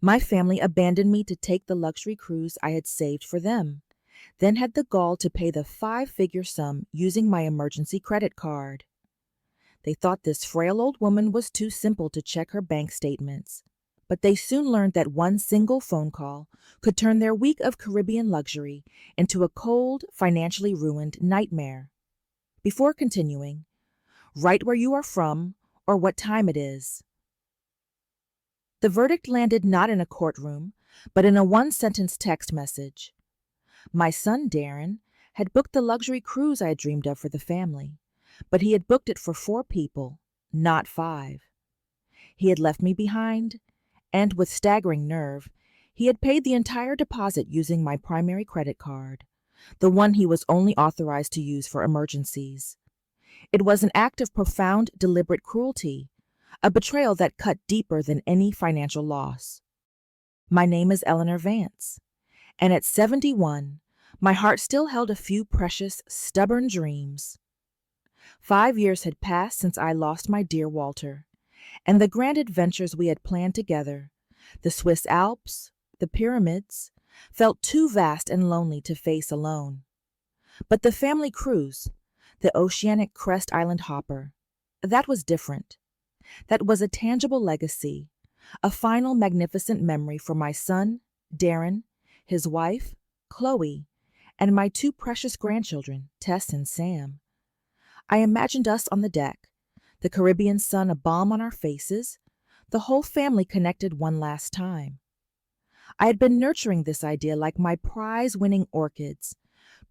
My family abandoned me to take the luxury cruise I had saved for them, then had the gall to pay the five-figure sum using my emergency credit card. They thought this frail old woman was too simple to check her bank statements, but they soon learned that one single phone call could turn their week of Caribbean luxury into a cold, financially ruined nightmare. Before continuing, write where you are from or what time it is. The verdict landed not in a courtroom, but in a one-sentence text message. My son, Darren, had booked the luxury cruise I had dreamed of for the family, but he had booked it for 4 people, not 5. He had left me behind, and with staggering nerve, he had paid the entire deposit using my primary credit card, the one he was only authorized to use for emergencies. It was an act of profound, deliberate cruelty, a betrayal that cut deeper than any financial loss. My name is Eleanor Vance, and at 71, my heart still held a few precious, stubborn dreams. 5 years had passed since I lost my dear Walter, and the grand adventures we had planned together, the Swiss Alps, the pyramids, felt too vast and lonely to face alone. But the family cruise, the oceanic Crest Island hopper, that was different. That was a tangible legacy, a final magnificent memory for my son, Darren, his wife, Chloe, and my 2 precious grandchildren, Tess and Sam. I imagined us on the deck, the Caribbean sun a balm on our faces, the whole family connected one last time. I had been nurturing this idea like my prize-winning orchids,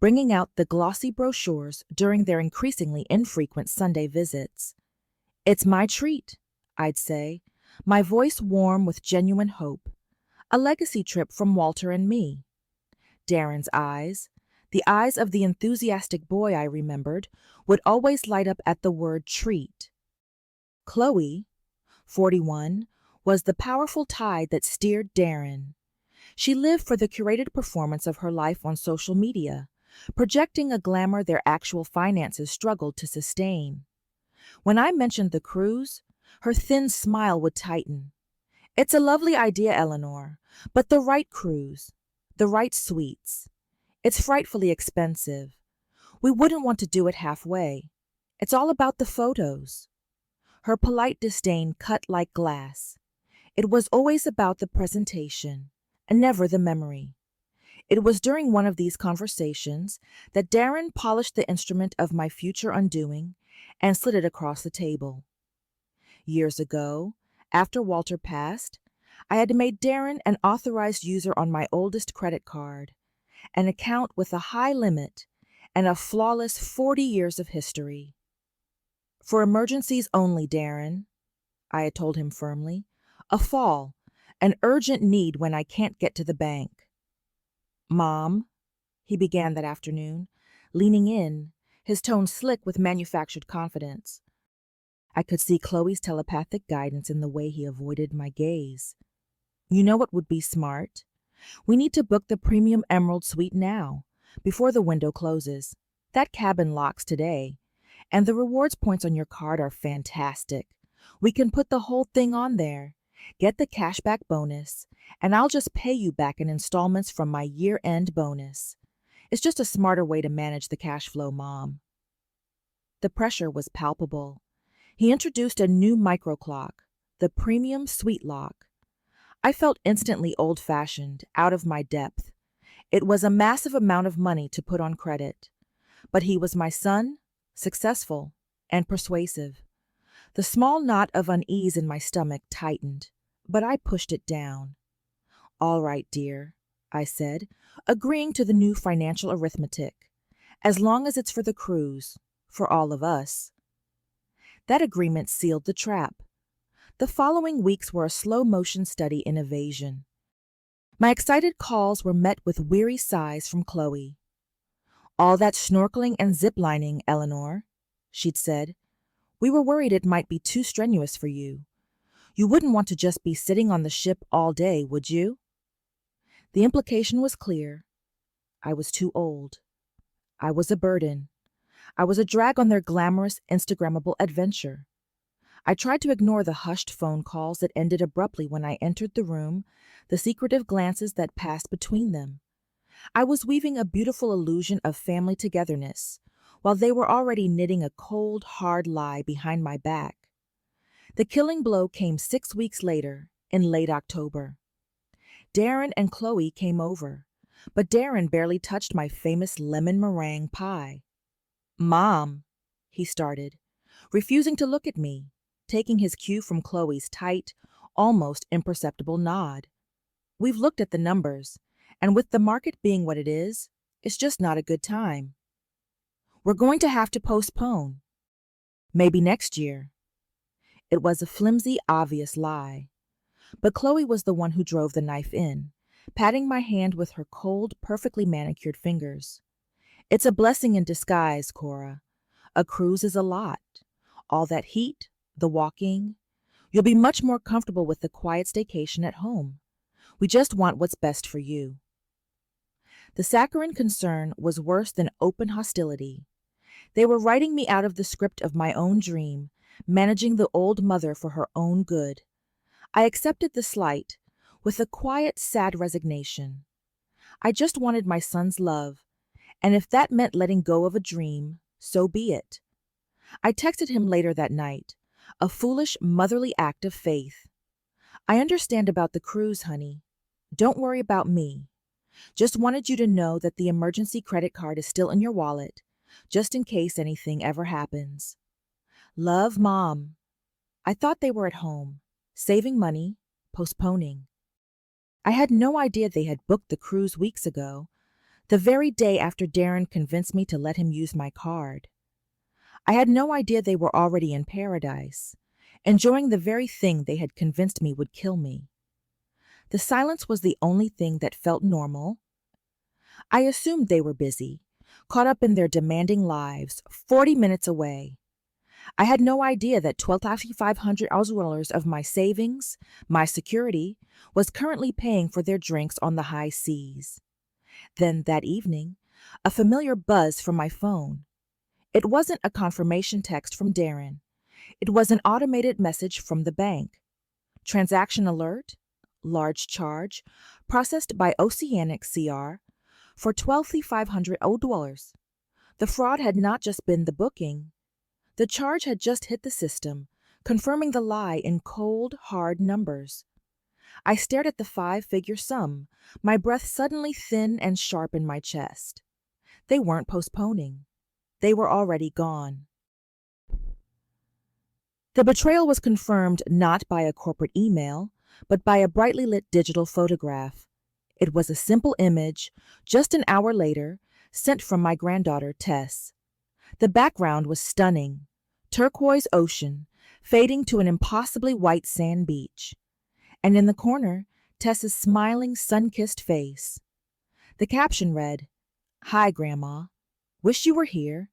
bringing out the glossy brochures during their increasingly infrequent Sunday visits. "It's my treat," I'd say, my voice warm with genuine hope. A legacy trip from Walter and me. Darren's eyes, the eyes of the enthusiastic boy I remembered, would always light up at the word treat. Chloe, 41, was the powerful tide that steered Darren. She lived for the curated performance of her life on social media, projecting a glamour their actual finances struggled to sustain. When I mentioned the cruise, her thin smile would tighten. "It's a lovely idea, Eleanor, but the right cruise, the right suites. It's frightfully expensive. We wouldn't want to do it halfway. It's all about the photos." Her polite disdain cut like glass. It was always about the presentation, and never the memory. It was during one of these conversations that Darren polished the instrument of my future undoing and slid it across the table. Years ago, after Walter passed, I had made Darren an authorized user on my oldest credit card, an account with a high limit and a flawless 40 years of history. "For emergencies only, Darren," I had told him firmly. "A fall, an urgent need when I can't get to the bank." "Mom," he began that afternoon, leaning in, his tone slick with manufactured confidence. I could see Chloe's telepathic guidance in the way he avoided my gaze. "You know what would be smart? We need to book the premium Emerald Suite now, before the window closes. That cabin locks today, and the rewards points on your card are fantastic. We can put the whole thing on there, get the cashback bonus, and I'll just pay you back in installments from my year-end bonus. It's just a smarter way to manage the cash flow, Mom." The pressure was palpable. He introduced a new microclock, the Premium Suite Lock. I felt instantly old-fashioned, out of my depth. It was a massive amount of money to put on credit. But he was my son, successful, and persuasive. The small knot of unease in my stomach tightened, but I pushed it down. "All right, dear," I said, agreeing to the new financial arithmetic. "As long as it's for the cruise, for all of us." That agreement sealed the trap. The following weeks were a slow-motion study in evasion. My excited calls were met with weary sighs from Chloe. "All that snorkeling and ziplining, Eleanor," she'd said. "We were worried it might be too strenuous for you. You wouldn't want to just be sitting on the ship all day, would you?" The implication was clear. I was too old. I was a burden. I was a drag on their glamorous, Instagrammable adventure. I tried to ignore the hushed phone calls that ended abruptly when I entered the room, the secretive glances that passed between them. I was weaving a beautiful illusion of family togetherness, while they were already knitting a cold, hard lie behind my back. The killing blow came 6 weeks later, in late October. Darren and Chloe came over, but Darren barely touched my famous lemon meringue pie. "Mom," he started, refusing to look at me, taking his cue from Chloe's tight, almost imperceptible nod. "We've looked at the numbers, and with the market being what it is, it's just not a good time. We're going to have to postpone. Maybe next year." It was a flimsy, obvious lie. But Chloe was the one who drove the knife in, patting my hand with her cold, perfectly manicured fingers. "It's a blessing in disguise, Cora. A cruise is a lot. All that heat, the walking. You'll be much more comfortable with the quiet staycation at home. We just want what's best for you." The saccharine concern was worse than open hostility. They were writing me out of the script of my own dream, managing the old mother for her own good. I accepted the slight with a quiet, sad resignation. I just wanted my son's love, and if that meant letting go of a dream, so be it. I texted him later that night, a foolish, motherly act of faith. "I understand about the cruise, honey. Don't worry about me. Just wanted you to know that the emergency credit card is still in your wallet, just in case anything ever happens. Love, Mom." I thought they were at home, saving money, postponing. I had no idea they had booked the cruise weeks ago, the very day after Darren convinced me to let him use my card. I had no idea they were already in paradise, enjoying the very thing they had convinced me would kill me. The silence was the only thing that felt normal. I assumed they were busy, caught up in their demanding lives, 40 minutes away. I had no idea that $12,500 of my savings, my security, was currently paying for their drinks on the high seas. Then, that evening, a familiar buzz from my phone. It wasn't a confirmation text from Darren. It was an automated message from the bank. "Transaction alert, large charge, processed by Oceanic CR for $12,500. The fraud had not just been the booking. The charge had just hit the system, confirming the lie in cold, hard numbers. I stared at the 5-figure sum, my breath suddenly thin and sharp in my chest. They weren't postponing. They were already gone. The betrayal was confirmed not by a corporate email, but by a brightly lit digital photograph. It was a simple image, just an hour later, sent from my granddaughter, Tess. The background was stunning. Turquoise ocean, fading to an impossibly white sand beach. And in the corner, Tess's smiling, sun-kissed face. The caption read, "Hi, Grandma. Wish you were here.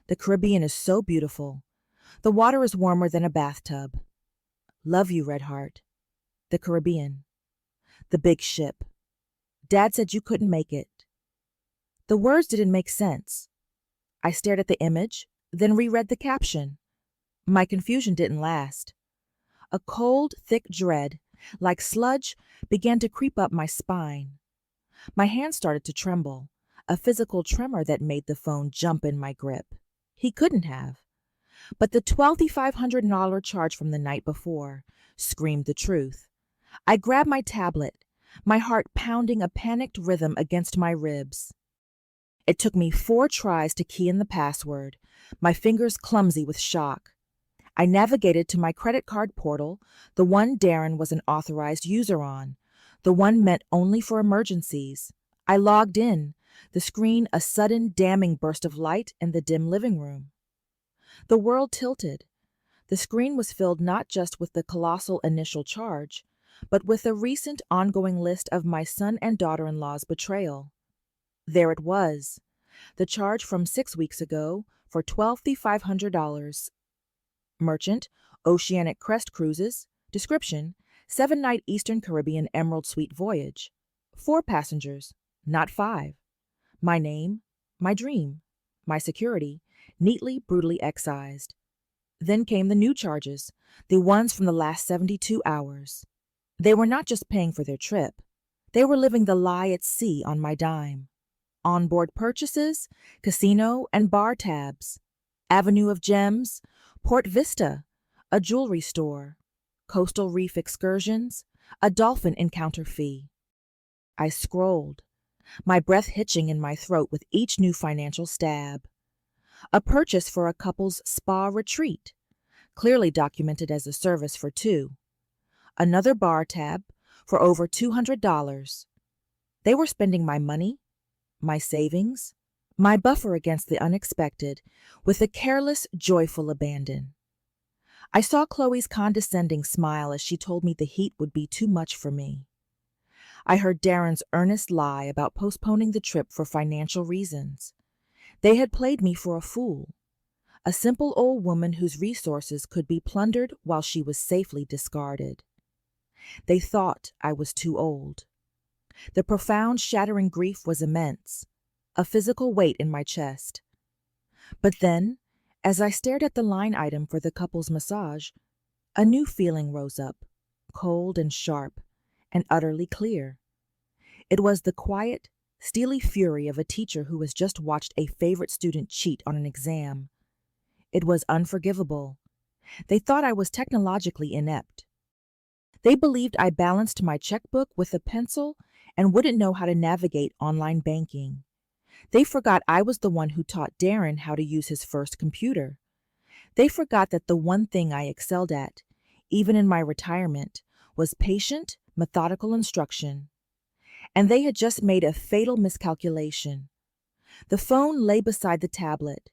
The Caribbean is so beautiful. The water is warmer than a bathtub. Love you, Red Heart. The Caribbean. The big ship. Dad said you couldn't make it." The words didn't make sense. I stared at the image, then reread the caption. My confusion didn't last. A cold, thick dread, like sludge, began to creep up my spine. My hands started to tremble, a physical tremor that made the phone jump in my grip. He couldn't have. But the $12,500 charge from the night before screamed the truth. I grabbed my tablet, my heart pounding a panicked rhythm against my ribs. It took me 4 tries to key in the password, my fingers clumsy with shock. I navigated to my credit card portal, the one Darren was an authorized user on, the one meant only for emergencies. I logged in, the screen a sudden damning burst of light in the dim living room. The world tilted. The screen was filled not just with the colossal initial charge, but with a recent ongoing list of my son and daughter-in-law's betrayal. There it was, the charge from 6 weeks ago for $12,500. Merchant, Oceanic Crest Cruises. Description, 7-night Eastern Caribbean Emerald Suite voyage. 4 passengers, not 5. My name, my dream, my security, neatly, brutally excised. Then came the new charges, the ones from the last 72 hours. They were not just paying for their trip. They were living the lie at sea on my dime. Onboard purchases, casino and bar tabs, Avenue of Gems, Port Vista, a jewelry store, coastal reef excursions, a dolphin encounter fee. I scrolled, my breath hitching in my throat with each new financial stab. A purchase for a couple's spa retreat, clearly documented as a service for two. Another bar tab for over $200. They were spending my money, my savings, my buffer against the unexpected, with a careless, joyful abandon. I saw Chloe's condescending smile as she told me the heat would be too much for me. I heard Darren's earnest lie about postponing the trip for financial reasons. They had played me for a fool, a simple old woman whose resources could be plundered while she was safely discarded. They thought I was too old. The profound, shattering grief was immense, a physical weight in my chest. But then, as I stared at the line item for the couple's massage, a new feeling rose up, cold and sharp, and utterly clear. It was the quiet, steely fury of a teacher who has just watched a favorite student cheat on an exam. It was unforgivable. They thought I was technologically inept. They believed I balanced my checkbook with a pencil and wouldn't know how to navigate online banking. They forgot I was the one who taught Darren how to use his first computer. They forgot that the one thing I excelled at, even in my retirement, was patient, methodical instruction. And they had just made a fatal miscalculation. The phone lay beside the tablet,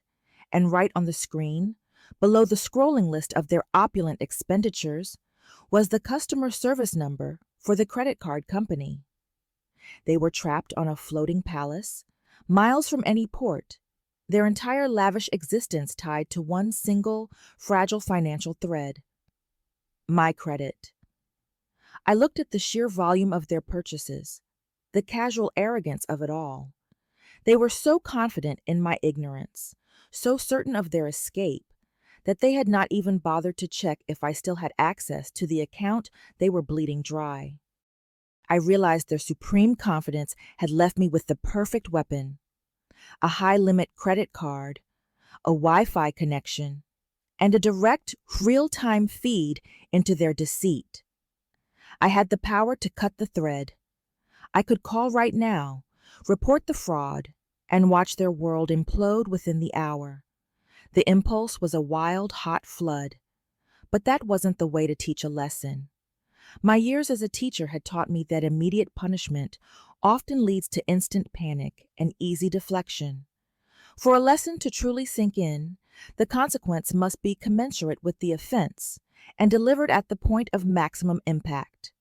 and right on the screen, below the scrolling list of their opulent expenditures, was the customer service number for the credit card company. They were trapped on a floating palace, miles from any port, their entire lavish existence tied to one single, fragile financial thread: my credit. I looked at the sheer volume of their purchases, the casual arrogance of it all. They were so confident in my ignorance, so certain of their escape, that they had not even bothered to check if I still had access to the account they were bleeding dry. I realized their supreme confidence had left me with the perfect weapon: a high-limit credit card, a Wi-Fi connection, and a direct, real-time feed into their deceit. I had the power to cut the thread. I could call right now, report the fraud, and watch their world implode within the hour. The impulse was a wild, hot flood. But that wasn't the way to teach a lesson. My years as a teacher had taught me that immediate punishment often leads to instant panic and easy deflection. For a lesson to truly sink in, the consequence must be commensurate with the offense and delivered at the point of maximum impact.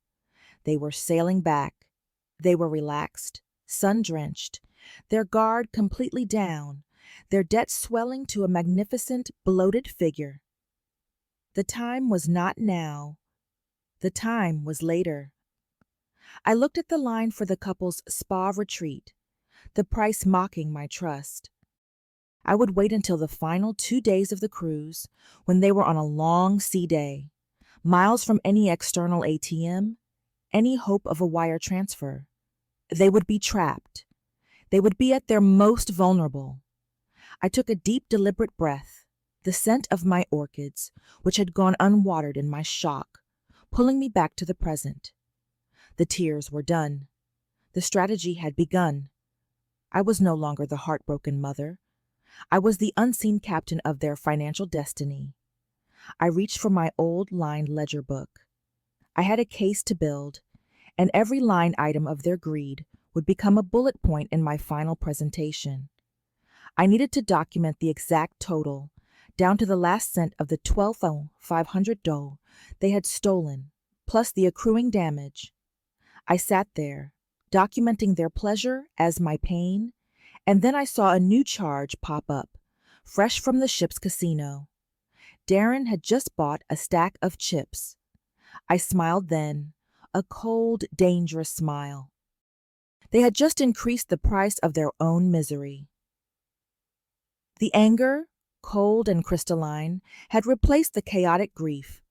They were sailing back. They were relaxed, sun-drenched, their guard completely down, their debt swelling to a magnificent, bloated figure. The time was not now. The time was later. I looked at the line for the couple's spa retreat, the price mocking my trust. I would wait until the final 2 days of the cruise, when they were on a long sea day, miles from any external ATM, any hope of a wire transfer. They would be trapped. They would be at their most vulnerable. I took a deep, deliberate breath, the scent of my orchids, which had gone unwatered in my shock, pulling me back to the present. The tears were done. The strategy had begun. I was no longer the heartbroken mother. I was the unseen captain of their financial destiny. I reached for my old lined ledger book. I had a case to build, and every line item of their greed would become a bullet point in my final presentation. I needed to document the exact total, down to the last cent of the $12,500 they had stolen, plus the accruing damage. I sat there, documenting their pleasure as my pain, and then I saw a new charge pop up, fresh from the ship's casino. Darren had just bought a stack of chips. I smiled then, a cold, dangerous smile. They had just increased the price of their own misery. The anger, cold and crystalline, had replaced the chaotic grief.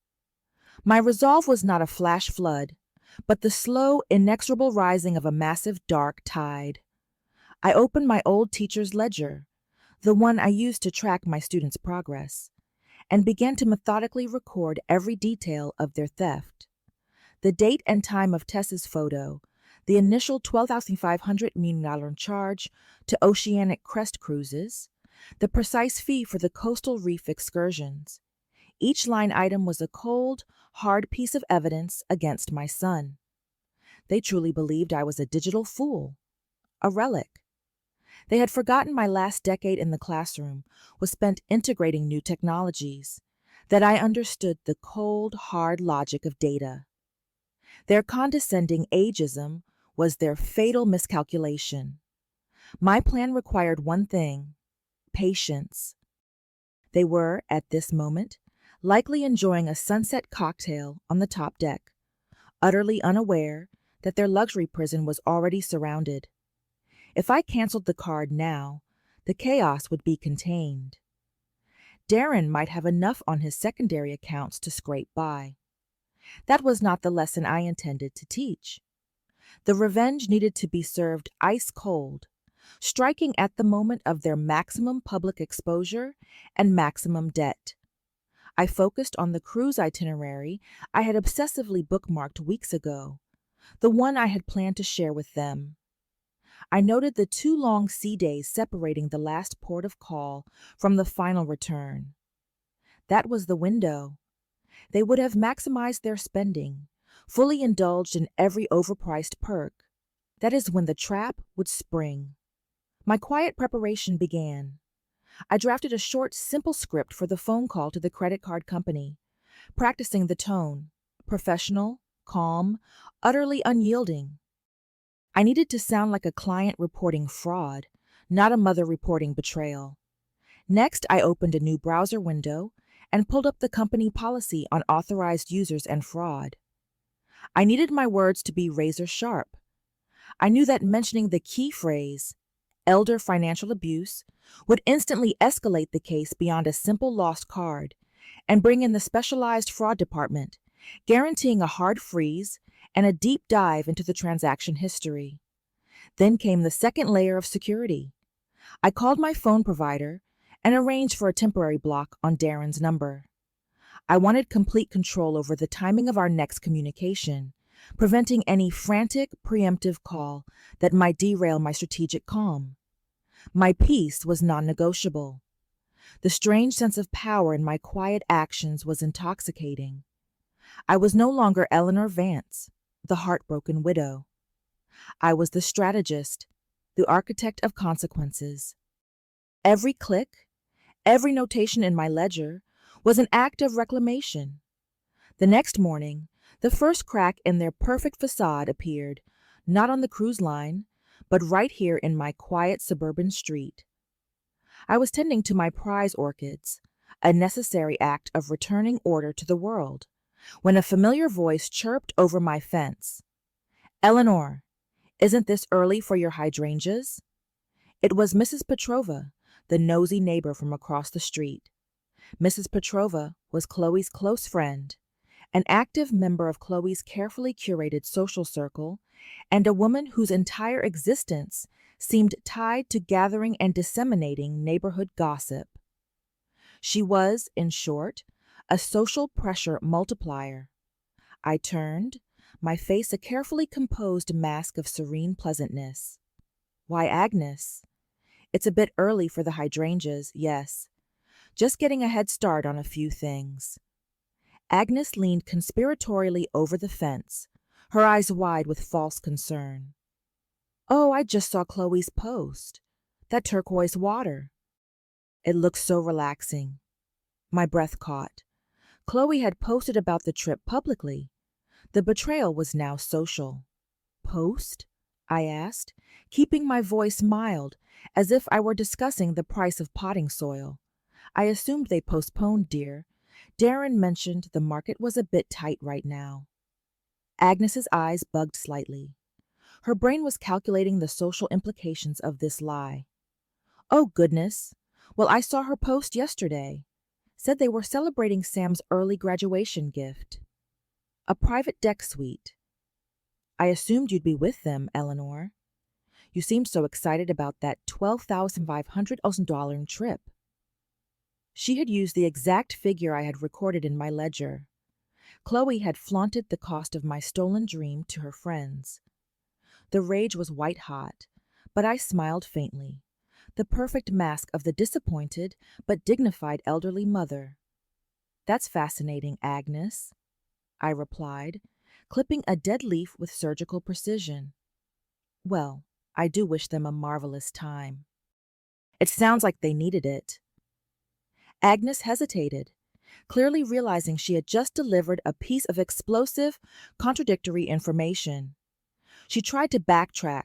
My resolve was not a flash flood, but the slow, inexorable rising of a massive dark tide. I opened my old teacher's ledger, the one I used to track my students' progress, and began to methodically record every detail of their theft. The date and time of Tess's photo, the initial $12,500 million charge to Oceanic Crest Cruises, the precise fee for the coastal reef excursions. Each line item was a cold, hard piece of evidence against my son. They truly believed I was a digital fool, a relic. They had forgotten my last decade in the classroom was spent integrating new technologies, that I understood the cold, hard logic of data. Their condescending ageism was their fatal miscalculation. My plan required one thing: patience. They were, at this moment, likely enjoying a sunset cocktail on the top deck, utterly unaware that their luxury prison was already surrounded. If I canceled the card now, the chaos would be contained. Darren might have enough on his secondary accounts to scrape by. That was not the lesson I intended to teach. The revenge needed to be served ice cold, striking at the moment of their maximum public exposure and maximum debt. I focused on the cruise itinerary I had obsessively bookmarked weeks ago, the one I had planned to share with them. I noted the 2 long sea days separating the last port of call from the final return. That was the window. They would have maximized their spending, fully indulged in every overpriced perk. That is when the trap would spring. My quiet preparation began. I drafted a short, simple script for the phone call to the credit card company, practicing the tone: professional, calm, utterly unyielding. I needed to sound like a client reporting fraud, not a mother reporting betrayal. Next, I opened a new browser window and pulled up the company policy on authorized users and fraud. I needed my words to be razor sharp. I knew that mentioning the key phrase, elder financial abuse, would instantly escalate the case beyond a simple lost card and bring in the specialized fraud department, guaranteeing a hard freeze and a deep dive into the transaction history. Then came the second layer of security. I called my phone provider and arranged for a temporary block on Darren's number. I wanted complete control over the timing of our next communication, preventing any frantic, preemptive call that might derail my strategic calm. My peace was non-negotiable. The strange sense of power in my quiet actions was intoxicating. I was no longer Eleanor Vance, the heartbroken widow. I was the strategist, the architect of consequences. Every click, every notation in my ledger was an act of reclamation. The next morning, the first crack in their perfect facade appeared, not on the cruise line, but right here in my quiet suburban street. I was tending to my prize orchids, a necessary act of returning order to the world, when a familiar voice chirped over my fence. "Eleanor, isn't this early for your hydrangeas?" It was Mrs. Petrova, the nosy neighbor from across the street. Mrs. Petrova was Chloe's close friend, an active member of Chloe's carefully curated social circle, and a woman whose entire existence seemed tied to gathering and disseminating neighborhood gossip. She was, in short, a social pressure multiplier. I turned, my face a carefully composed mask of serene pleasantness. "Why, Agnes? It's a bit early for the hydrangeas, yes. Just getting a head start on a few things." Agnes leaned conspiratorially over the fence, her eyes wide with false concern. "Oh, I just saw Chloe's post. That turquoise water. It looks so relaxing." My breath caught. Chloe had posted about the trip publicly. The betrayal was now social. "Post?" I asked, keeping my voice mild, as if I were discussing the price of potting soil. "I assumed they postponed, dear. Darren mentioned the market was a bit tight right now." Agnes's eyes bugged slightly. Her brain was calculating the social implications of this lie. "Oh, goodness. Well, I saw her post yesterday. Said they were celebrating Sam's early graduation gift. A private deck suite. I assumed you'd be with them, Eleanor. You seemed so excited about that $12,500 trip. She had used the exact figure I had recorded in my ledger. Chloe had flaunted the cost of my stolen dream to her friends. The rage was white hot, but I smiled faintly, the perfect mask of the disappointed but dignified elderly mother. That's fascinating, Agnes, I replied, clipping a dead leaf with surgical precision. Well, I do wish them a marvelous time. It sounds like they needed it. Agnes hesitated, clearly realizing she had just delivered a piece of explosive, contradictory information. She tried to backtrack,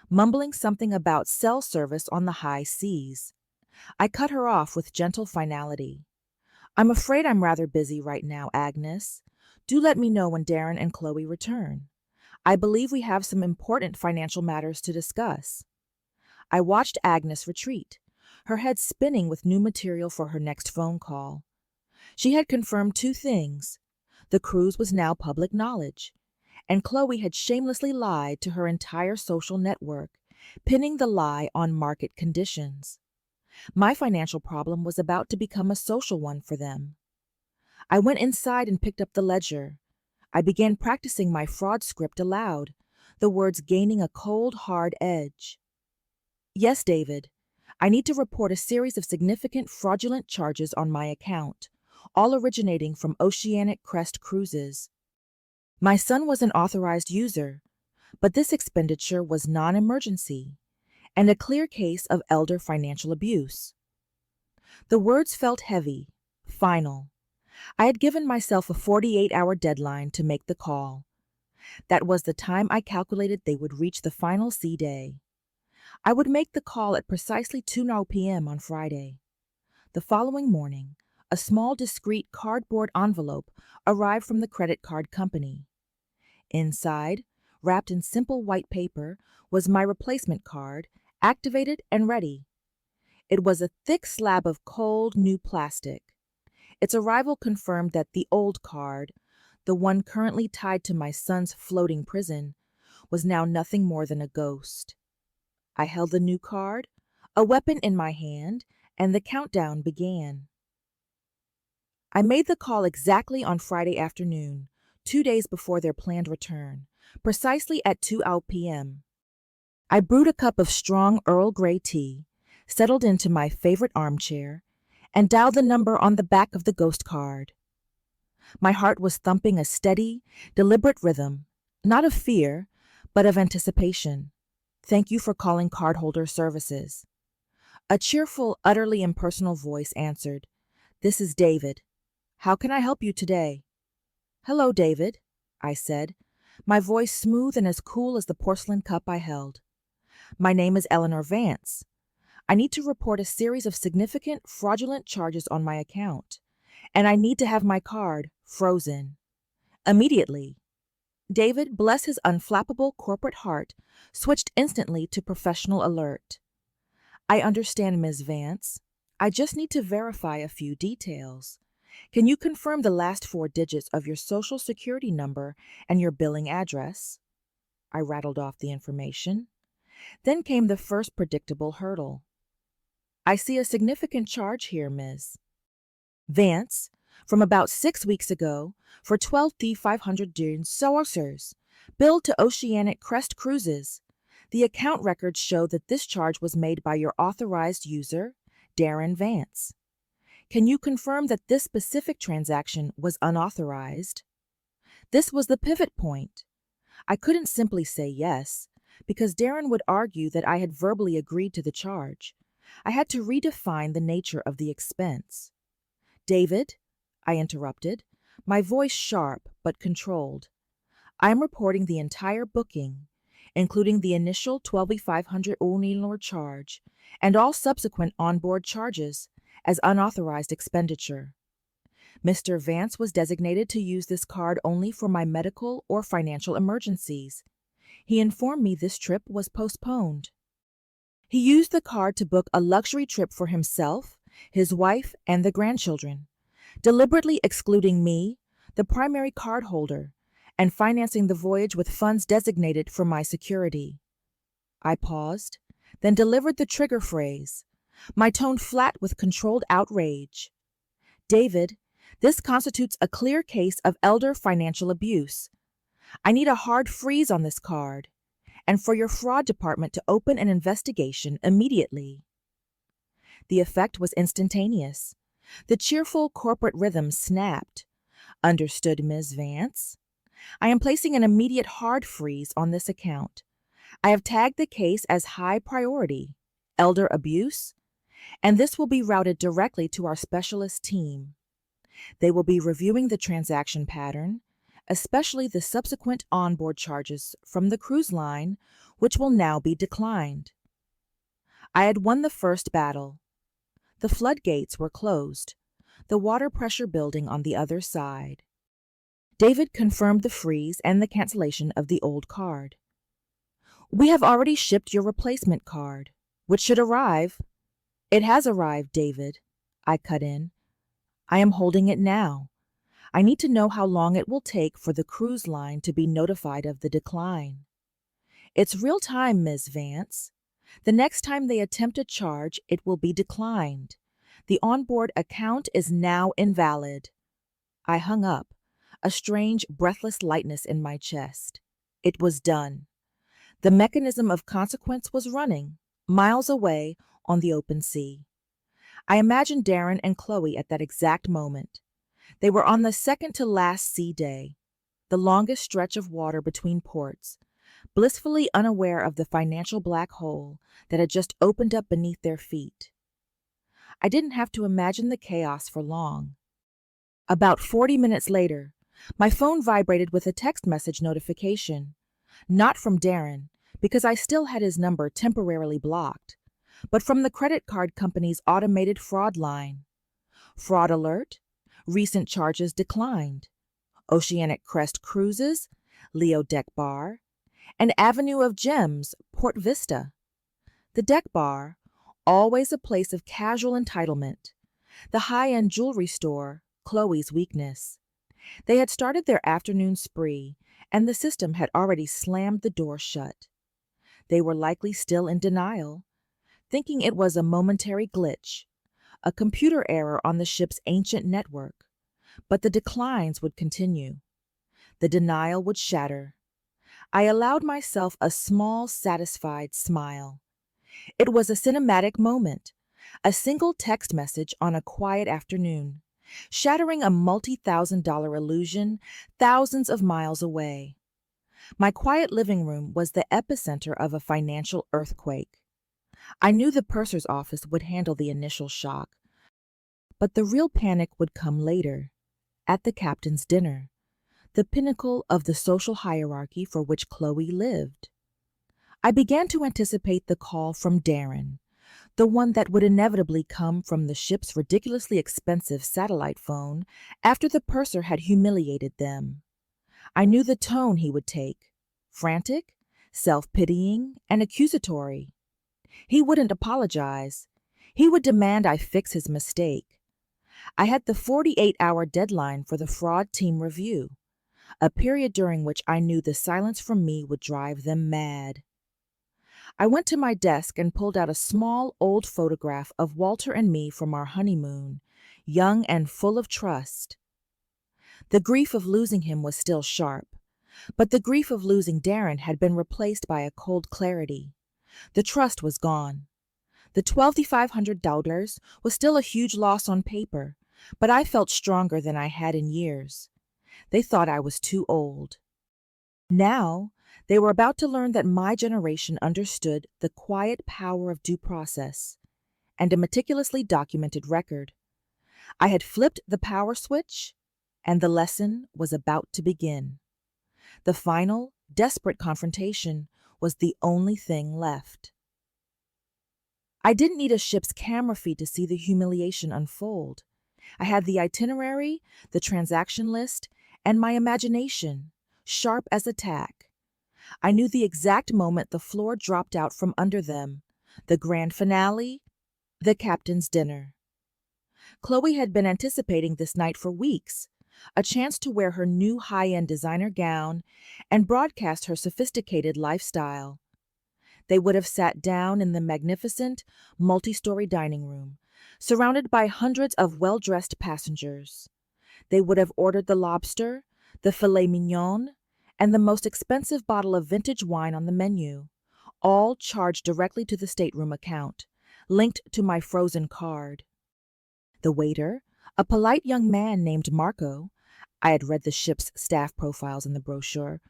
mumbling something about cell service on the high seas. I cut her off with gentle finality. I'm afraid I'm rather busy right now, Agnes. Do let me know when Darren and Chloe return. I believe we have some important financial matters to discuss. I watched Agnes retreat, her head spinning with new material for her next phone call. She had confirmed two things. The cruise was now public knowledge, and Chloe had shamelessly lied to her entire social network, pinning the lie on market conditions. My financial problem was about to become a social one for them. I went inside and picked up the ledger. I began practicing my fraud script aloud, the words gaining a cold, hard edge. Yes, David. I need to report a series of significant fraudulent charges on my account, all originating from Oceanic Crest Cruises. My son was an authorized user, but this expenditure was non-emergency and a clear case of elder financial abuse. The words felt heavy, final. I had given myself a 48-hour deadline to make the call. That was the time I calculated they would reach the final sea day. I would make the call at precisely 2 p.m. on Friday. The following morning, a small discreet cardboard envelope arrived from the credit card company. Inside, wrapped in simple white paper, was my replacement card, activated and ready. It was a thick slab of cold, new plastic. Its arrival confirmed that the old card, the one currently tied to my son's floating prison, was now nothing more than a ghost. I held the new card, a weapon in my hand, and the countdown began. I made the call exactly on Friday afternoon, 2 days before their planned return, precisely at 2 p.m. I brewed a cup of strong Earl Grey tea, settled into my favorite armchair, and dialed the number on the back of the ghost card. My heart was thumping a steady, deliberate rhythm, not of fear, but of anticipation. Thank you for calling Cardholder Services. A cheerful, utterly impersonal voice answered, This is David. How can I help you today? Hello, David, I said, my voice smooth and as cool as the porcelain cup I held. My name is Eleanor Vance. I need to report a series of significant fraudulent charges on my account, and I need to have my card frozen. Immediately. David, bless his unflappable corporate heart, switched instantly to professional alert. I understand, Ms. Vance. I just need to verify a few details. Can you confirm the last 4 digits of your social security number and your billing address? I rattled off the information. Then came the first predictable hurdle. I see a significant charge here, Ms. Vance, from about 6 weeks ago, for $12,500 billed to Oceanic Crest Cruises. The account records show that this charge was made by your authorized user, Darren Vance. Can you confirm that this specific transaction was unauthorized? This was the pivot point. I couldn't simply say yes, because Darren would argue that I had verbally agreed to the charge. I had to redefine the nature of the expense. David, I interrupted, my voice sharp but controlled. I am reporting the entire booking, including the initial $12,500 charge and all subsequent onboard charges, as unauthorized expenditure. Mr. Vance was designated to use this card only for my medical or financial emergencies. He informed me this trip was postponed. He used the card to book a luxury trip for himself, his wife, and the grandchildren, deliberately excluding me, the primary cardholder, and financing the voyage with funds designated for my security. I paused, then delivered the trigger phrase, my tone flat with controlled outrage. David, this constitutes a clear case of elder financial abuse. I need a hard freeze on this card, and for your fraud department to open an investigation immediately. The effect was instantaneous. The cheerful corporate rhythm snapped. Understood, Ms. Vance? I am placing an immediate hard freeze on this account. I have tagged the case as high priority, elder abuse, and this will be routed directly to our specialist team. They will be reviewing the transaction pattern, especially the subsequent onboard charges from the cruise line, which will now be declined. I had won the first battle. The floodgates were closed, the water pressure building on the other side. David confirmed the freeze and the cancellation of the old card. We have already shipped your replacement card, which should arrive. It has arrived, David, I cut in. I am holding it now. I need to know how long it will take for the cruise line to be notified of the decline. It's real time, Ms. Vance. The next time they attempt a charge, it will be declined. The onboard account is now invalid. I hung up, a strange, breathless lightness in my chest. It was done. The mechanism of consequence was running, miles away on the open sea. I imagined Darren and Chloe at that exact moment. They were on the second to last sea day, the longest stretch of water between ports, blissfully unaware of the financial black hole that had just opened up beneath their feet. I didn't have to imagine the chaos for long. About 40 minutes later, my phone vibrated with a text message notification, not from Darren, because I still had his number temporarily blocked, but from the credit card company's automated fraud line. Fraud alert, recent charges declined. Oceanic Crest Cruises, Leo Deck Bar, and Avenue of Gems, Port Vista. The Deck Bar, always a place of casual entitlement. The high-end jewelry store, Chloe's weakness. They had started their afternoon spree, and the system had already slammed the door shut. They were likely still in denial, thinking it was a momentary glitch, a computer error on the ship's ancient network. But the declines would continue. The denial would shatter. I allowed myself a small, satisfied smile. It was a cinematic moment, a single text message on a quiet afternoon, shattering a multi-$1,000 illusion thousands of miles away. My quiet living room was the epicenter of a financial earthquake. I knew the purser's office would handle the initial shock, but the real panic would come later, at the captain's dinner, the pinnacle of the social hierarchy for which Chloe lived. I began to anticipate the call from Darren, the one that would inevitably come from the ship's ridiculously expensive satellite phone after the purser had humiliated them. I knew the tone he would take, frantic, self-pitying, and accusatory. He wouldn't apologize. He would demand I fix his mistake. I had the 48-hour deadline for the fraud team review, a period during which I knew the silence from me would drive them mad. I went to my desk and pulled out a small, old photograph of Walter and me from our honeymoon, young and full of trust. The grief of losing him was still sharp, but the grief of losing Darren had been replaced by a cold clarity. The trust was gone. The $2,500 was still a huge loss on paper, but I felt stronger than I had in years. They thought I was too old. Now, they were about to learn that my generation understood the quiet power of due process and a meticulously documented record. I had flipped the power switch, and the lesson was about to begin. The final, desperate confrontation was the only thing left. I didn't need a ship's camera feed to see the humiliation unfold. I had the itinerary, the transaction list, and my imagination, sharp as a tack. I knew the exact moment the floor dropped out from under them, the grand finale, the captain's dinner. Chloe had been anticipating this night for weeks, a chance to wear her new high-end designer gown and broadcast her sophisticated lifestyle. They would have sat down in the magnificent, multi-story dining room, surrounded by hundreds of well-dressed passengers. They would have ordered the lobster, the filet mignon, and the most expensive bottle of vintage wine on the menu, all charged directly to the stateroom account, linked to my frozen card. The waiter, a polite young man named Marco, I had read the ship's staff profiles in the brochure,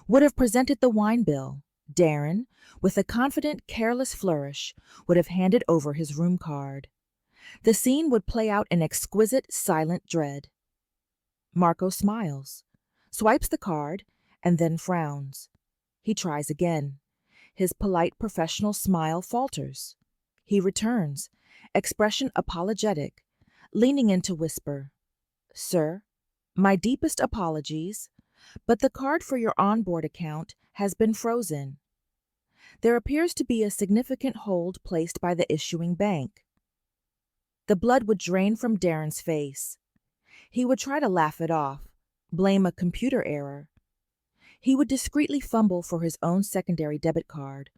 would have presented the wine bill. Darren, with a confident, careless flourish, would have handed over his room card. The scene would play out in exquisite, silent dread. Marco smiles, swipes the card, and then frowns. He tries again. His polite, professional smile falters. He returns, expression apologetic, leaning in to whisper, "Sir, my deepest apologies, but the card for your onboard account has been frozen. There appears to be a significant hold placed by the issuing bank." The blood would drain from Darren's face. He would try to laugh it off, blame a computer error. He would discreetly fumble for his own secondary debit card,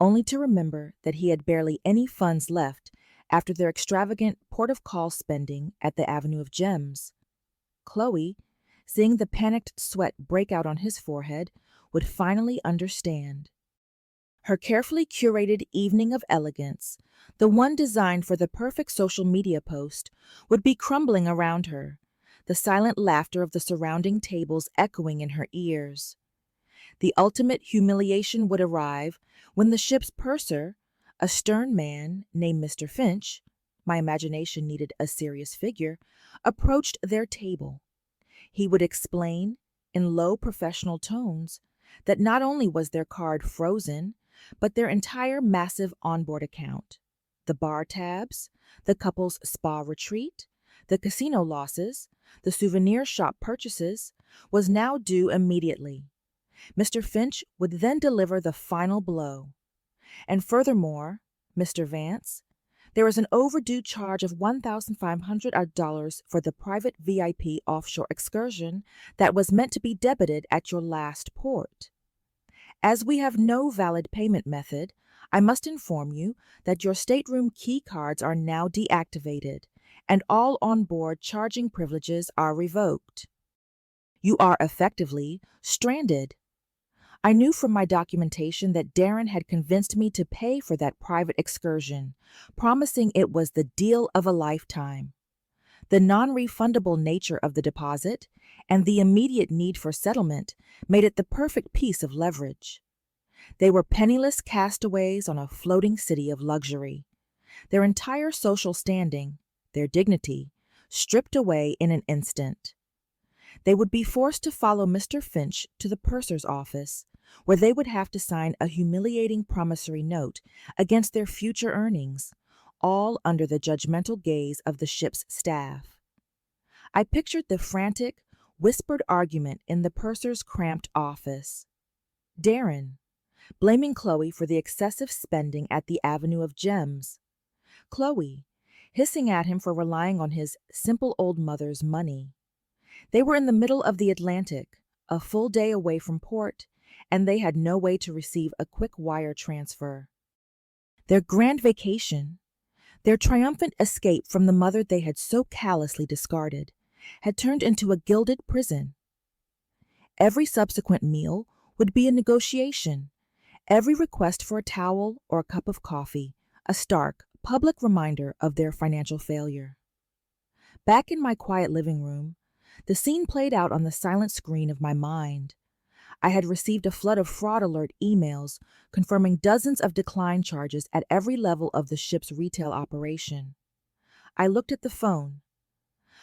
only to remember that he had barely any funds left after their extravagant port-of-call spending at the Avenue of Gems. Chloe, seeing the panicked sweat break out on his forehead, would finally understand. Her carefully curated evening of elegance, the one designed for the perfect social media post, would be crumbling around her, the silent laughter of the surrounding tables echoing in her ears. The ultimate humiliation would arrive when the ship's purser, a stern man named Mr. Finch, my imagination needed a serious figure, approached their table. He would explain, in low professional tones, that not only was their card frozen, but their entire massive onboard account, the bar tabs, the couple's spa retreat, the casino losses, the souvenir shop purchases, was now due immediately. Mr. Finch would then deliver the final blow. And furthermore, Mr. Vance, there is an overdue charge of $1,500 for the private VIP offshore excursion that was meant to be debited at your last port. As we have no valid payment method, I must inform you that your stateroom key cards are now deactivated, and all on-board charging privileges are revoked. You are effectively stranded. I knew from my documentation that Darren had convinced me to pay for that private excursion, promising it was the deal of a lifetime. The non-refundable nature of the deposit and the immediate need for settlement made it the perfect piece of leverage. They were penniless castaways on a floating city of luxury. Their entire social standing, their dignity, stripped away in an instant. They would be forced to follow Mr. Finch to the purser's office, where they would have to sign a humiliating promissory note against their future earnings, all under the judgmental gaze of the ship's staff. I pictured the frantic, whispered argument in the purser's cramped office. Darren, blaming Chloe for the excessive spending at the Avenue of Gems. Chloe, hissing at him for relying on his simple old mother's money. They were in the middle of the Atlantic, a full day away from port, and they had no way to receive a quick wire transfer. Their grand vacation, their triumphant escape from the mother they had so callously discarded, had turned into a gilded prison. Every subsequent meal would be a negotiation, every request for a towel or a cup of coffee, a stark, public reminder of their financial failure. Back in my quiet living room, the scene played out on the silent screen of my mind. I had received a flood of fraud alert emails confirming dozens of decline charges at every level of the ship's retail operation. I looked at the phone.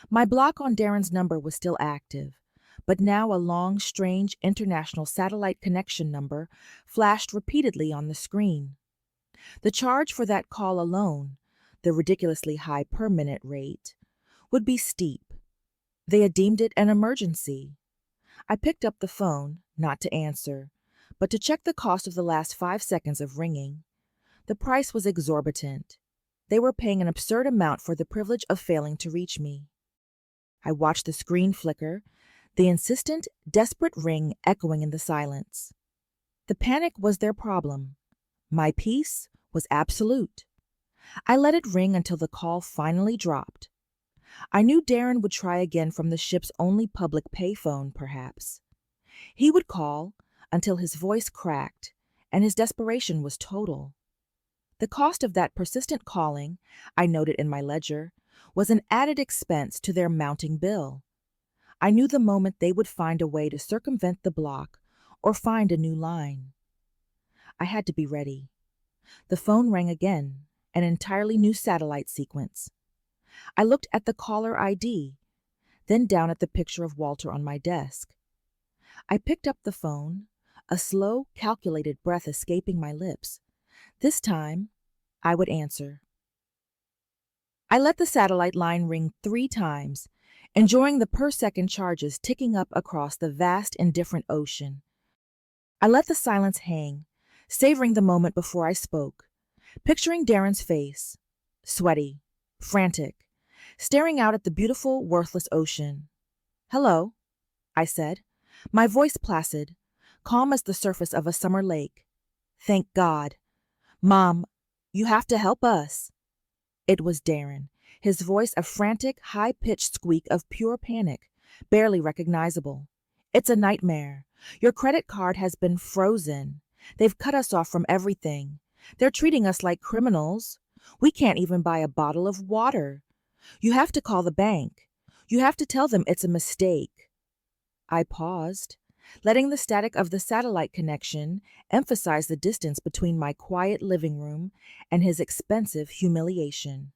My block on Darren's number was still active, but now a long, strange international satellite connection number flashed repeatedly on the screen. The charge for that call alone, the ridiculously high per-minute rate, would be steep. They had deemed it an emergency. I picked up the phone, not to answer, but to check the cost of the last 5 seconds of ringing. The price was exorbitant. They were paying an absurd amount for the privilege of failing to reach me. I watched the screen flicker, the insistent, desperate ring echoing in the silence. The panic was their problem. My peace was absolute. I let it ring until the call finally dropped. I knew Darren would try again from the ship's only public payphone, perhaps. He would call until his voice cracked and his desperation was total. The cost of that persistent calling, I noted in my ledger, was an added expense to their mounting bill. I knew the moment they would find a way to circumvent the block or find a new line. I had to be ready. The phone rang again, an entirely new satellite sequence. I looked at the caller ID, then down at the picture of Walter on my desk. I picked up the phone, a slow, calculated breath escaping my lips. This time, I would answer. I let the satellite line ring 3 times, enjoying the per-second charges ticking up across the vast, indifferent ocean. I let the silence hang, savoring the moment before I spoke, picturing Darren's face, sweaty, frantic, staring out at the beautiful, worthless ocean. "Hello," I said, my voice placid, calm as the surface of a summer lake. "Thank God. Mom, you have to help us." It was Darren, his voice a frantic, high-pitched squeak of pure panic, barely recognizable. "It's a nightmare. Your credit card has been frozen. They've cut us off from everything. They're treating us like criminals. We can't even buy a bottle of water. You have to call the bank. You have to tell them it's a mistake." I paused, letting the static of the satellite connection emphasize the distance between my quiet living room and his expensive humiliation.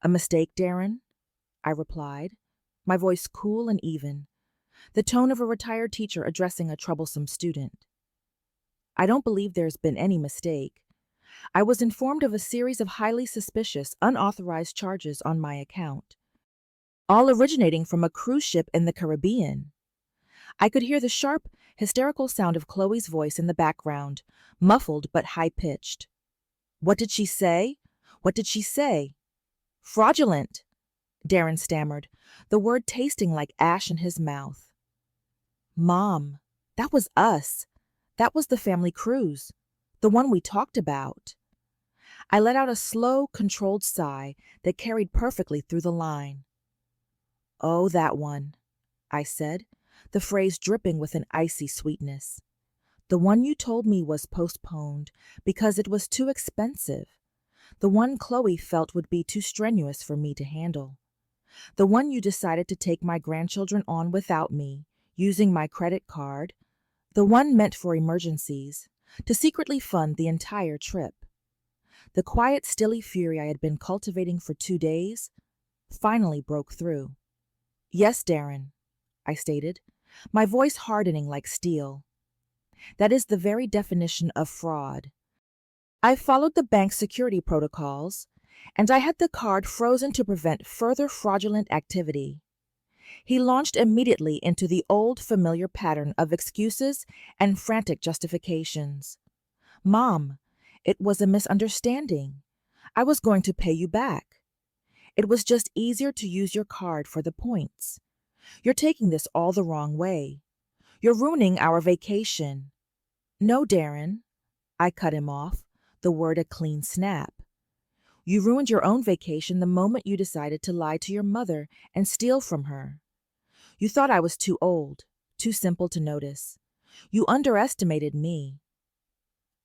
"A mistake, Darren?" I replied, my voice cool and even, the tone of a retired teacher addressing a troublesome student. "I don't believe there's been any mistake. I was informed of a series of highly suspicious, unauthorized charges on my account, all originating from a cruise ship in the Caribbean." I could hear the sharp, hysterical sound of Chloe's voice in the background, muffled but high-pitched. "What did she say? What did she say?" "Fraudulent," Darren stammered, the word tasting like ash in his mouth. "Mom, that was us. That was the family cruise, the one we talked about." I let out a slow, controlled sigh that carried perfectly through the line. "Oh, that one," I said, the phrase dripping with an icy sweetness. "The one you told me was postponed because it was too expensive. The one Chloe felt would be too strenuous for me to handle. The one you decided to take my grandchildren on without me, using my credit card. The one meant for emergencies, to secretly fund the entire trip." The quiet, stilly fury I had been cultivating for 2 days finally broke through. "Yes, Darren," I stated, my voice hardening like steel. "That is the very definition of fraud. I followed the bank's security protocols, and I had the card frozen to prevent further fraudulent activity." He launched immediately into the old familiar pattern of excuses and frantic justifications. "Mom, it was a misunderstanding. I was going to pay you back. It was just easier to use your card for the points. You're taking this all the wrong way. You're ruining our vacation." "No, Darren," I cut him off, the word a clean snap. "You ruined your own vacation the moment you decided to lie to your mother and steal from her. You thought I was too old, too simple to notice. You underestimated me."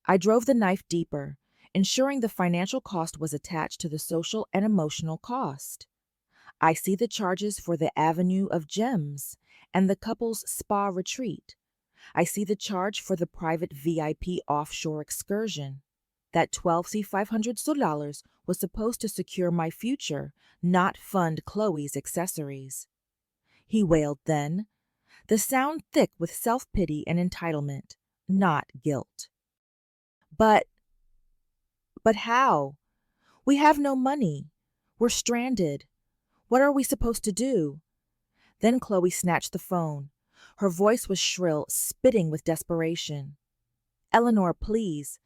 I drove the knife deeper, ensuring the financial cost was attached to the social and emotional cost. "I see the charges for the Avenue of Gems and the couple's spa retreat. I see the charge for the private VIP offshore excursion. That $12,500 was supposed to secure my future, not fund Chloe's accessories." He wailed then, the sound thick with self-pity and entitlement, not guilt. But how? We have no money. We're stranded. What are we supposed to do?" Then Chloe snatched the phone. Her voice was shrill, spitting with desperation. "Eleanor, please.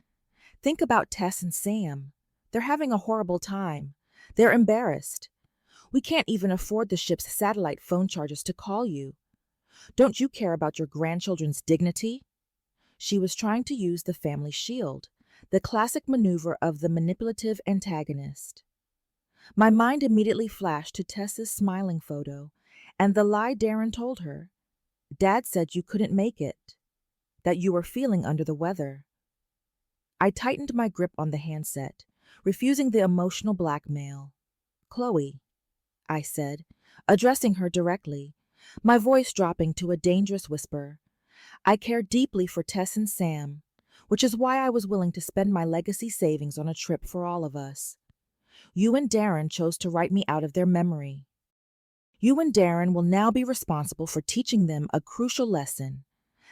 Think about Tess and Sam. They're having a horrible time. They're embarrassed. We can't even afford the ship's satellite phone charges to call you. Don't you care about your grandchildren's dignity?" She was trying to use the family shield, the classic maneuver of the manipulative antagonist. My mind immediately flashed to Tessa's smiling photo and the lie Darren told her. "Dad said you couldn't make it, that you were feeling under the weather." I tightened my grip on the handset, refusing the emotional blackmail. "Chloe," I said, addressing her directly, my voice dropping to a dangerous whisper. "I care deeply for Tess and Sam, which is why I was willing to spend my legacy savings on a trip for all of us. You and Darren chose to write me out of their memory. You and Darren will now be responsible for teaching them a crucial lesson,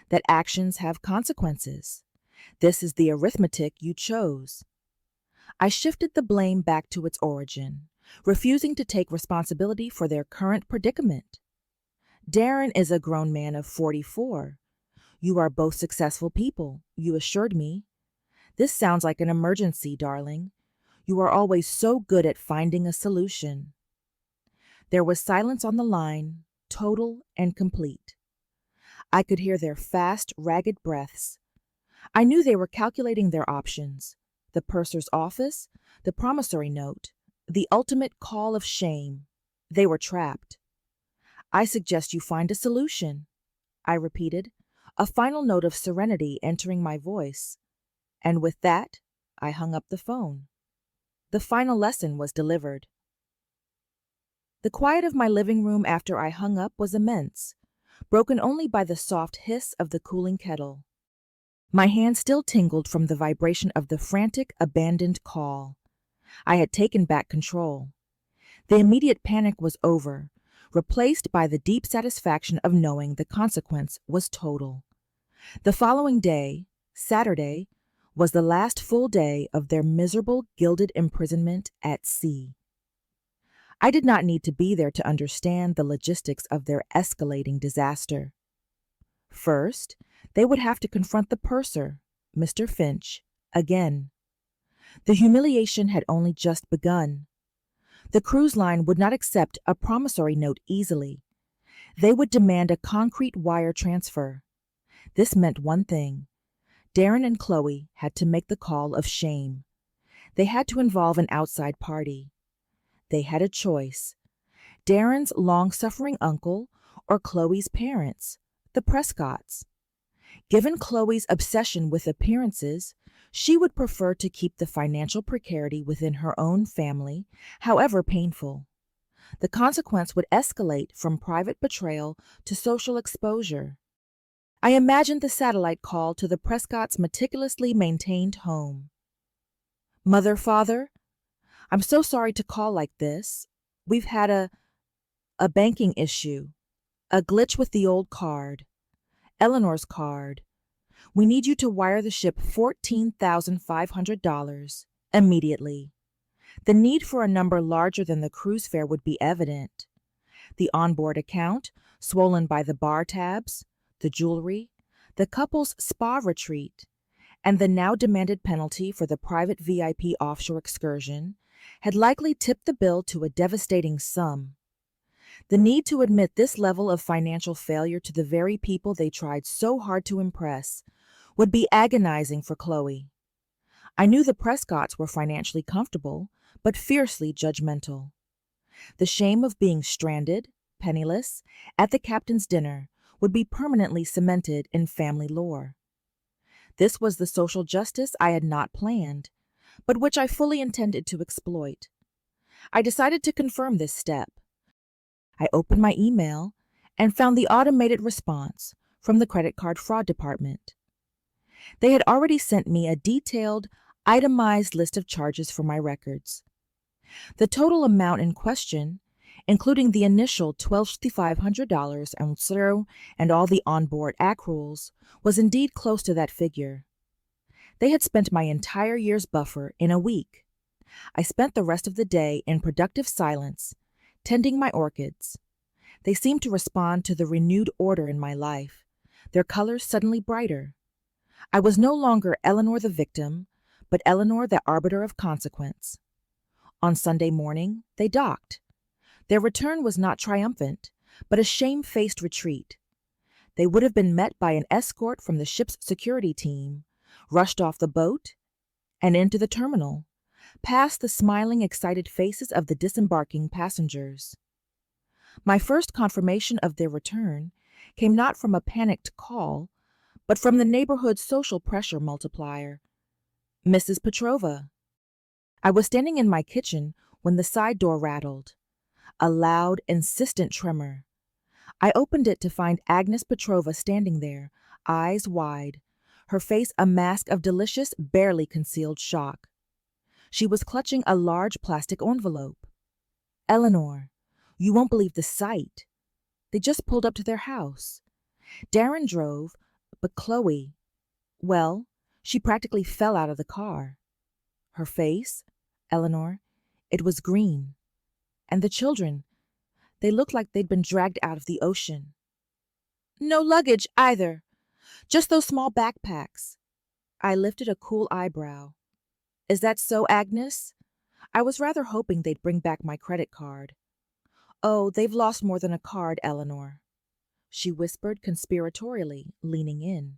that actions have consequences. This is the arithmetic you chose." I shifted the blame back to its origin, refusing to take responsibility for their current predicament. "Darren is a grown man of 44. You are both successful people," you assured me. "This sounds like an emergency, darling. You are always so good at finding a solution." There was silence on the line, total and complete. I could hear their fast, ragged breaths. I knew they were calculating their options: the purser's office, the promissory note, the ultimate call of shame. They were trapped. "I suggest you find a solution," I repeated, a final note of serenity entering my voice. And with that, I hung up the phone. The final lesson was delivered. The quiet of my living room after I hung up was immense, broken only by the soft hiss of the cooling kettle. My hand still tingled from the vibration of the frantic, abandoned call. I had taken back control. The immediate panic was over, replaced by the deep satisfaction of knowing the consequence was total. The following day, Saturday, was the last full day of their miserable, gilded imprisonment at sea. I did not need to be there to understand the logistics of their escalating disaster. First, they would have to confront the purser, Mr. Finch, again. The humiliation had only just begun. The cruise line would not accept a promissory note easily. They would demand a concrete wire transfer. This meant one thing: Darren and Chloe had to make the call of shame. They had to involve an outside party. They had a choice: Darren's long-suffering uncle or Chloe's parents, the Prescotts. Given Chloe's obsession with appearances, she would prefer to keep the financial precarity within her own family, however painful. The consequence would escalate from private betrayal to social exposure. I imagined the satellite call to the Prescotts' meticulously maintained home. "Mother, Father, I'm so sorry to call like this. We've had a banking issue, a glitch with the old card, Eleanor's card. We need you to wire the ship $14,500 immediately. The need for a number larger than the cruise fare would be evident. The onboard account, swollen by the bar tabs, the jewelry, the couple's spa retreat, and the now demanded penalty for the private VIP offshore excursion, had likely tipped the bill to a devastating sum. The need to admit this level of financial failure to the very people they tried so hard to impress would be agonizing for Chloe. I knew the Prescotts were financially comfortable, but fiercely judgmental. The shame of being stranded, penniless, at the captain's dinner would be permanently cemented in family lore. This was the social justice I had not planned, but which I fully intended to exploit. I decided to confirm this step. I opened my email and found the automated response from the credit card fraud department. They had already sent me a detailed, itemized list of charges for my records. The total amount in question, including the initial $12,500 and all the onboard accruals, was indeed close to that figure. They had spent my entire year's buffer in a week. I spent the rest of the day in productive silence, tending my orchids. They seemed to respond to the renewed order in my life, their colors suddenly brighter. I was no longer Eleanor the victim, but Eleanor the arbiter of consequence. On Sunday morning, they docked. Their return was not triumphant, but a shame-faced retreat. They would have been met by an escort from the ship's security team, rushed off the boat, and into the terminal, past the smiling, excited faces of the disembarking passengers. My first confirmation of their return came not from a panicked call, but from the neighborhood's social pressure multiplier. Mrs. Petrova. I was standing in my kitchen when the side door rattled. A loud, insistent tremor. I opened it to find Agnes Petrova standing there, eyes wide, her face a mask of delicious, barely concealed shock. She was clutching a large plastic envelope. Eleanor, you won't believe the sight. They just pulled up to their house. Darren drove, but Chloe, well, she practically fell out of the car. Her face, Eleanor, it was green. And the children, they looked like they'd been dragged out of the ocean. No luggage either, just those small backpacks. I lifted a cool eyebrow. Is that so, Agnes? I was rather hoping they'd bring back my credit card. Oh, they've lost more than a card, Eleanor, she whispered conspiratorially, leaning in.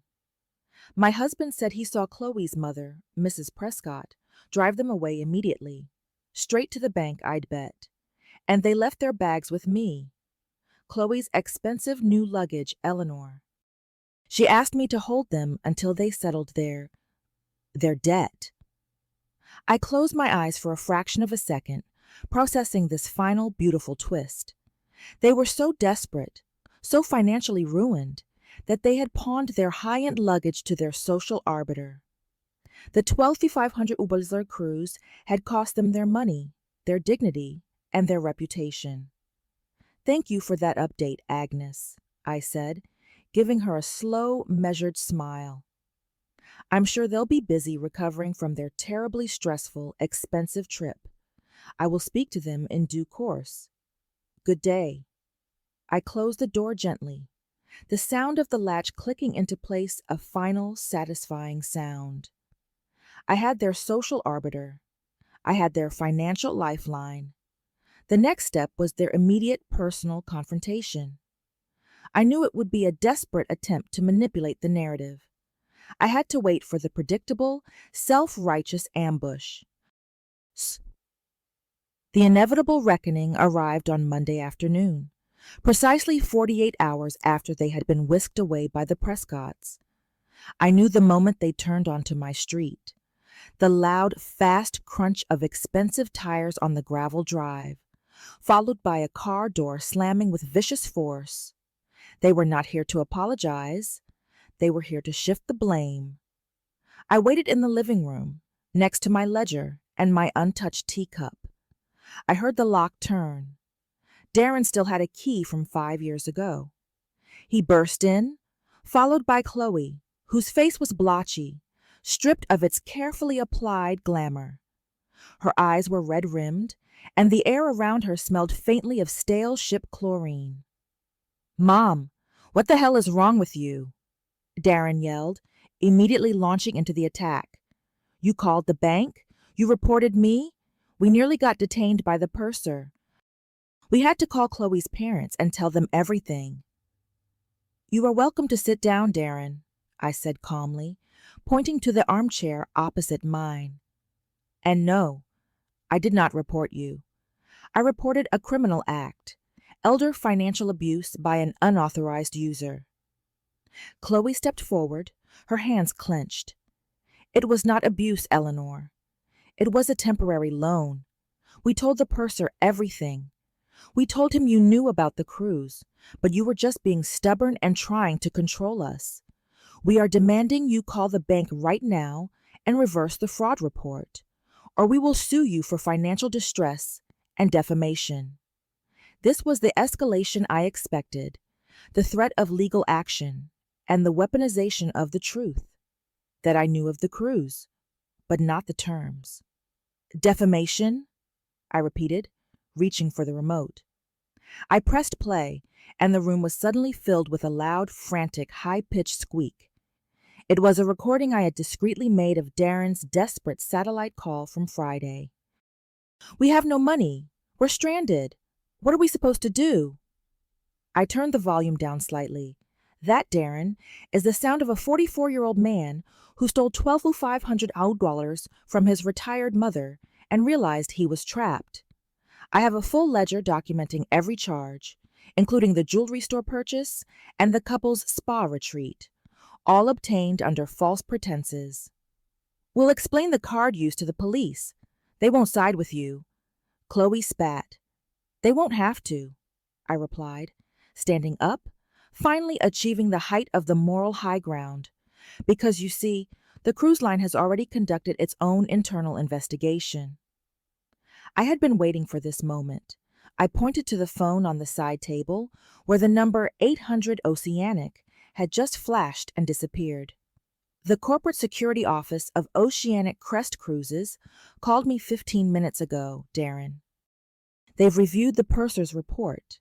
My husband said he saw Chloe's mother, Mrs. Prescott, drive them away immediately. Straight to the bank, I'd bet. And they left their bags with me. Chloe's expensive new luggage, Eleanor. She asked me to hold them until they settled their debt. I closed my eyes for a fraction of a second, processing this final beautiful twist. They were so desperate, so financially ruined, that they had pawned their high-end luggage to their social arbiter. The 12,500 Ubelzer cruise had cost them their money, their dignity, and their reputation. Thank you for that update, Agnes, I said, giving her a slow, measured smile. I'm sure they'll be busy recovering from their terribly stressful, expensive trip. I will speak to them in due course. Good day. I closed the door gently, the sound of the latch clicking into place a final, satisfying sound. I had their social arbiter. I had their financial lifeline. The next step was their immediate personal confrontation. I knew it would be a desperate attempt to manipulate the narrative. I had to wait for the predictable, self-righteous ambush. The inevitable reckoning arrived on Monday afternoon, precisely 48 hours after they had been whisked away by the Prescotts. I knew the moment they turned onto my street. The loud, fast crunch of expensive tires on the gravel drive, followed by a car door slamming with vicious force. They were not here to apologize. They were here to shift the blame. I waited in the living room, next to my ledger and my untouched teacup. I heard the lock turn. Darren still had a key from 5 years ago. He burst in, followed by Chloe, whose face was blotchy, stripped of its carefully applied glamour. Her eyes were red-rimmed, and the air around her smelled faintly of stale ship chlorine. "Mom, what the hell is wrong with you?" Darren yelled, immediately launching into the attack. "You called the bank? You reported me? We nearly got detained by the purser. We had to call Chloe's parents and tell them everything." "You are welcome to sit down, Darren," I said calmly, pointing to the armchair opposite mine. "And no, I did not report you. I reported a criminal act, elder financial abuse by an unauthorized user." Chloe stepped forward, her hands clenched. "It was not abuse, Eleanor. It was a temporary loan. We told the purser everything. We told him you knew about the cruise, but you were just being stubborn and trying to control us. We are demanding you call the bank right now and reverse the fraud report, or we will sue you for financial distress and defamation." This was the escalation I expected, the threat of legal action, and the weaponization of the truth, that I knew of the cruise, but not the terms. "Defamation?" I repeated, reaching for the remote. I pressed play, and the room was suddenly filled with a loud, frantic, high-pitched squeak. It was a recording I had discreetly made of Darren's desperate satellite call from Friday. "We have no money. We're stranded. What are we supposed to do?" I turned the volume down slightly. That, Darren, is the sound of a 44-year-old man who stole $12,500 from his retired mother and realized he was trapped. I have a full ledger documenting every charge, including the jewelry store purchase and the couple's spa retreat, all obtained under false pretenses. "We'll explain the card use to the police. They won't side with you." Chloe spat. "They won't have to," I replied, standing up, finally achieving the height of the moral high ground. Because you see, the cruise line has already conducted its own internal investigation. I had been waiting for this moment. I pointed to the phone on the side table, where the number 800 Oceanic had just flashed and disappeared. The corporate security office of Oceanic Crest Cruises called me 15 minutes ago, Darren. They've reviewed the purser's report,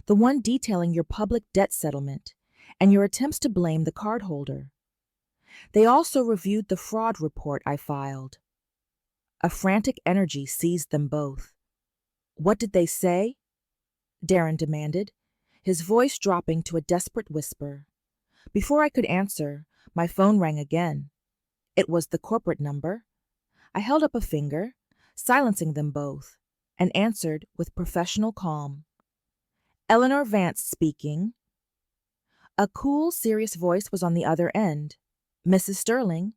the one detailing your public debt settlement and your attempts to blame the cardholder. They also reviewed the fraud report I filed. A frantic energy seized them both. "What did they say?" Darren demanded, his voice dropping to a desperate whisper. Before I could answer, my phone rang again. It was the corporate number. I held up a finger, silencing them both, and answered with professional calm. "Eleanor Vance speaking." A cool, serious voice was on the other end. "Mrs. Sterling,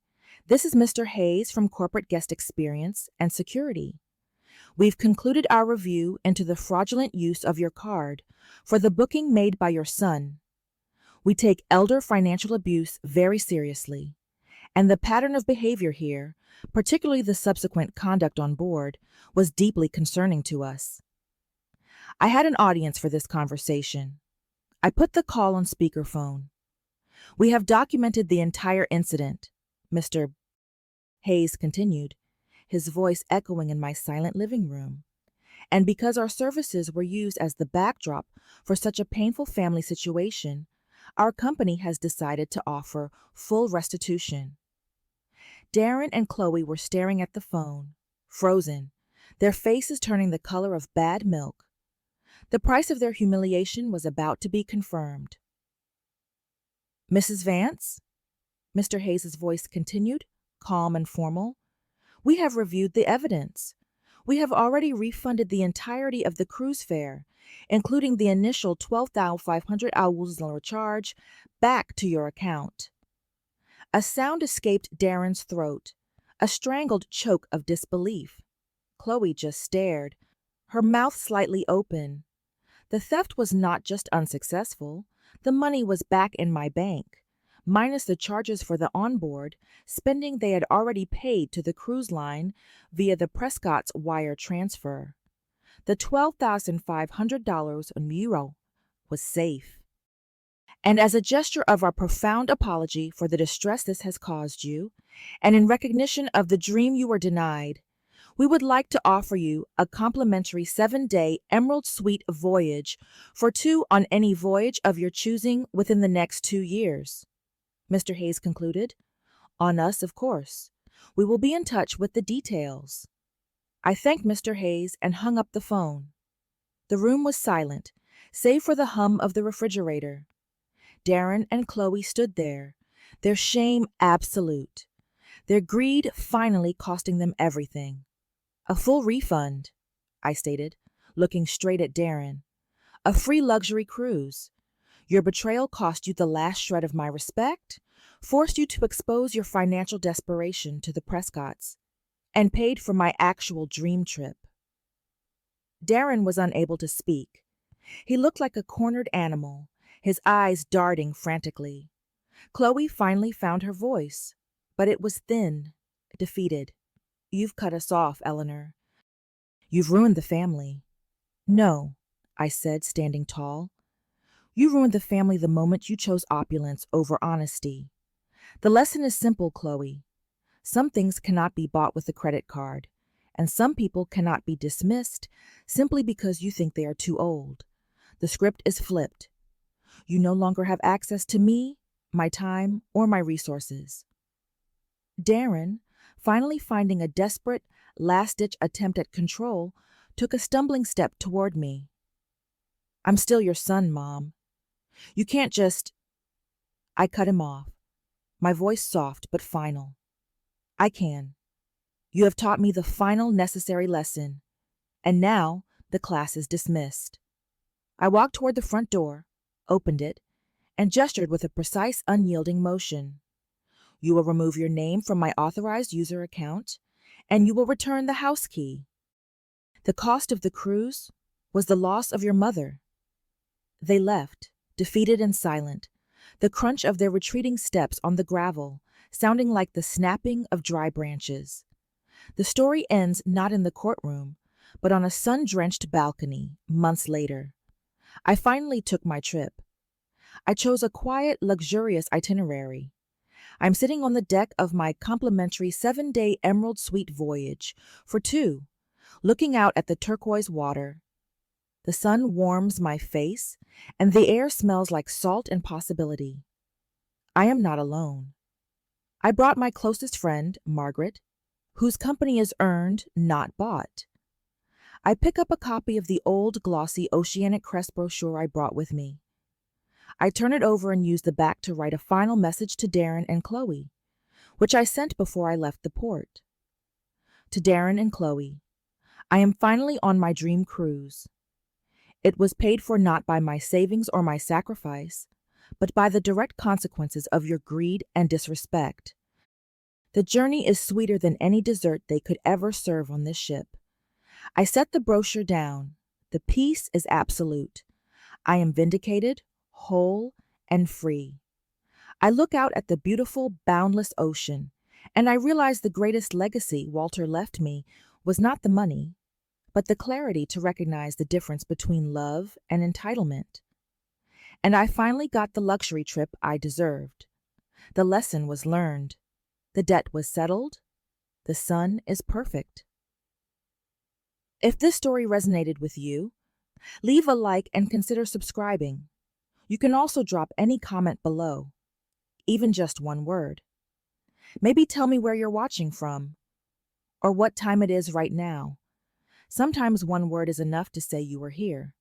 this is Mr. Hayes from Corporate Guest Experience and Security. We've concluded our review into the fraudulent use of your card for the booking made by your son. We take elder financial abuse very seriously, and the pattern of behavior here, particularly the subsequent conduct on board, was deeply concerning to us." I had an audience for this conversation. I put the call on speakerphone. "We have documented the entire incident," Mr. Hayes continued, his voice echoing in my silent living room. "And because our services were used as the backdrop for such a painful family situation, our company has decided to offer full restitution." Darren and Chloe were staring at the phone, frozen, their faces turning the color of bad milk. The price of their humiliation was about to be confirmed. "Mrs. Vance?" Mr. Hayes' voice continued, calm and formal. "We have reviewed the evidence. We have already refunded the entirety of the cruise fare, including the initial $12,500 charge, back to your account." A sound escaped Darren's throat, a strangled choke of disbelief. Chloe just stared, her mouth slightly open. The theft was not just unsuccessful, the money was back in my bank, minus the charges for the onboard spending they had already paid to the cruise line via the Prescott's wire transfer. The $12,500 in euro was safe. "And as a gesture of our profound apology for the distress this has caused you, and in recognition of the dream you were denied, we would like to offer you a complimentary 7-day Emerald Suite voyage for two on any voyage of your choosing within the next 2 years," Mr. Hayes concluded. "On us, of course. We will be in touch with the details." I thanked Mr. Hayes and hung up the phone. The room was silent, save for the hum of the refrigerator. Darren and Chloe stood there, their shame absolute, their greed finally costing them everything. "A full refund," I stated, looking straight at Darren. "A free luxury cruise. Your betrayal cost you the last shred of my respect, forced you to expose your financial desperation to the Prescotts, and paid for my actual dream trip." Darren was unable to speak. He looked like a cornered animal, his eyes darting frantically. Chloe finally found her voice, but it was thin, defeated. "You've cut us off, Eleanor. You've ruined the family." "No," I said, standing tall. "You ruined the family the moment you chose opulence over honesty. The lesson is simple, Chloe. Some things cannot be bought with a credit card, and some people cannot be dismissed simply because you think they are too old. The script is flipped. You no longer have access to me, my time, or my resources. Darren, finally finding a desperate, last-ditch attempt at control, took a stumbling step toward me. "I'm still your son, Mom. You can't just—" I cut him off, my voice soft but final. "I can. You have taught me the final necessary lesson, and now the class is dismissed." I walked toward the front door, opened it, and gestured with a precise, unyielding motion. "You will remove your name from my authorized user account, and you will return the house key. The cost of the cruise was the loss of your mother." They left, defeated and silent, the crunch of their retreating steps on the gravel sounding like the snapping of dry branches. The story ends not in the courtroom, but on a sun-drenched balcony, months later. I finally took my trip. I chose a quiet, luxurious itinerary. I'm sitting on the deck of my complimentary 7-day Emerald Suite voyage for two, looking out at the turquoise water. The sun warms my face, and the air smells like salt and possibility. I am not alone. I brought my closest friend, Margaret, whose company is earned, not bought. I pick up a copy of the old, glossy Oceanic Crest brochure I brought with me. I turn it over and use the back to write a final message to Darren and Chloe, which I sent before I left the port. To Darren and Chloe, I am finally on my dream cruise. It was paid for not by my savings or my sacrifice, but by the direct consequences of your greed and disrespect. The journey is sweeter than any dessert they could ever serve on this ship. I set the brochure down. The peace is absolute. I am vindicated, whole, and free. I look out at the beautiful, boundless ocean, and I realize the greatest legacy Walter left me was not the money, but the clarity to recognize the difference between love and entitlement. And I finally got the luxury trip I deserved. The lesson was learned. The debt was settled. The sun is perfect. If this story resonated with you, leave a like and consider subscribing. You can also drop any comment below, even just one word. Maybe tell me where you're watching from, or what time it is right now. Sometimes one word is enough to say you were here.